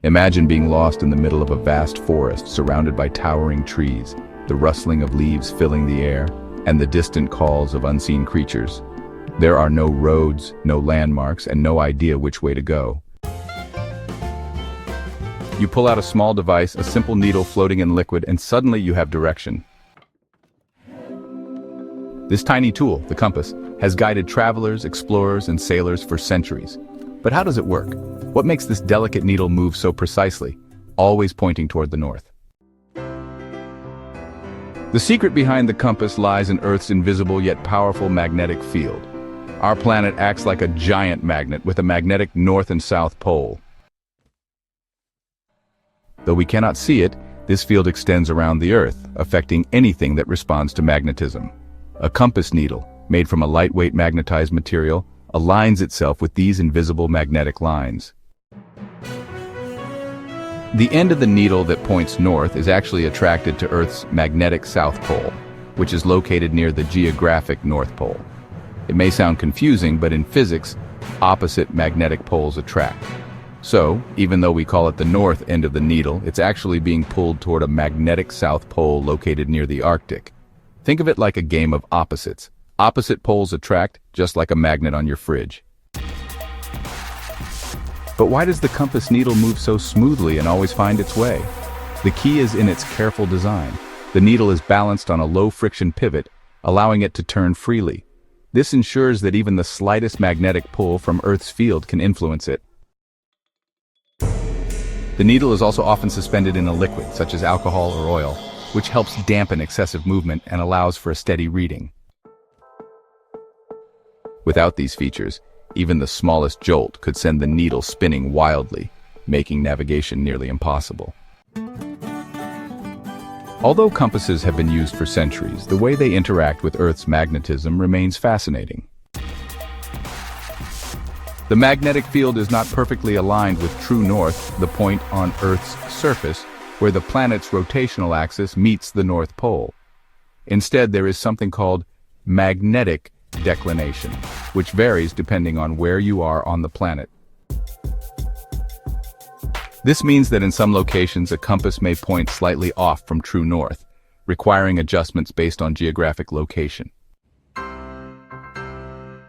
Imagine being lost in the middle of a vast forest surrounded by towering trees, the rustling of leaves filling the air, and the distant calls of unseen creatures. There are no roads, no landmarks, and no idea which way to go. You pull out a small device, a simple needle floating in liquid, and suddenly you have direction. This tiny tool, the compass, has guided travelers, explorers, and sailors for centuries. But how does it work? What makes this delicate needle move so precisely, always pointing toward the north? The secret behind the compass lies in Earth's invisible yet powerful magnetic field. Our planet acts like a giant magnet with a magnetic north and south pole. Though we cannot see it, this field extends around the Earth, affecting anything that responds to magnetism. A compass needle, made from a lightweight magnetized material, aligns itself with these invisible magnetic lines. The end of the needle that points north is actually attracted to Earth's magnetic south pole, which is located near the geographic North Pole. It may sound confusing, but in physics, opposite magnetic poles attract. So, even though we call it the north end of the needle, it's actually being pulled toward a magnetic south pole located near the Arctic. Think of it like a game of opposites. Opposite poles attract, just like a magnet on your fridge. But why does the compass needle move so smoothly and always find its way? The key is in its careful design. The needle is balanced on a low-friction pivot, allowing it to turn freely. This ensures that even the slightest magnetic pull from Earth's field can influence it. The needle is also often suspended in a liquid, such as alcohol or oil, which helps dampen excessive movement and allows for a steady reading. Without these features, even the smallest jolt could send the needle spinning wildly, making navigation nearly impossible. Although compasses have been used for centuries, the way they interact with Earth's magnetism remains fascinating. The magnetic field is not perfectly aligned with true north, the point on Earth's surface where the planet's rotational axis meets the North Pole. Instead, there is something called magnetic declination, which varies depending on where you are on the planet. This means that in some locations a compass may point slightly off from true north, requiring adjustments based on geographic location.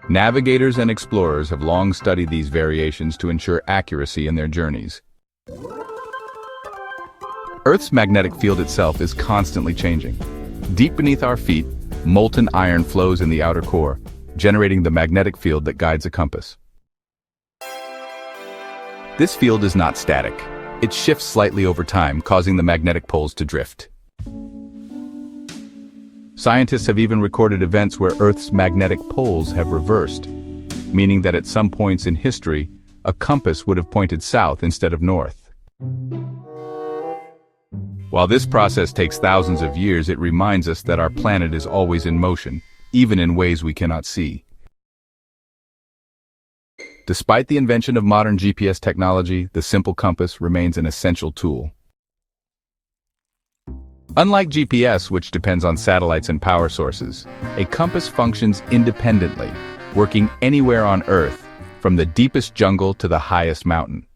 Navigators and explorers have long studied these variations to ensure accuracy in their journeys. Earth's magnetic field itself is constantly changing. Deep beneath our feet, molten iron flows in the outer core, generating the magnetic field that guides a compass. This field is not static. It shifts slightly over time, causing the magnetic poles to drift. Scientists have even recorded events where Earth's magnetic poles have reversed, meaning that at some points in history, a compass would have pointed south instead of north. While this process takes thousands of years, it reminds us that our planet is always in motion, even in ways we cannot see. Despite the invention of modern GPS technology, the simple compass remains an essential tool. Unlike GPS, which depends on satellites and power sources, a compass functions independently, working anywhere on Earth, from the deepest jungle to the highest mountain.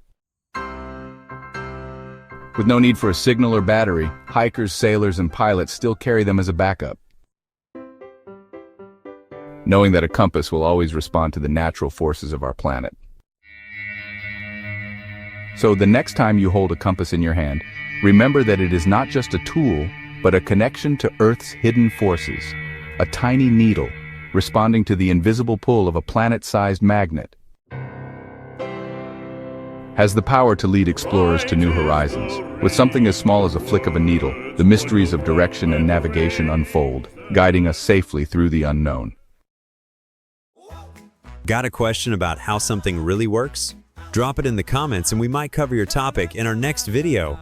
With no need for a signal or battery, hikers, sailors, and pilots still carry them as a backup. Knowing that a compass will always respond to the natural forces of our planet. So the next time you hold a compass in your hand, remember that it is not just a tool, but a connection to Earth's hidden forces, a tiny needle responding to the invisible pull of a planet-sized magnet. Has the power to lead explorers to new horizons. With something as small as a flick of a needle, the mysteries of direction and navigation unfold, guiding us safely through the unknown. Got a question about how something really works? Drop it in the comments and we might cover your topic in our next video.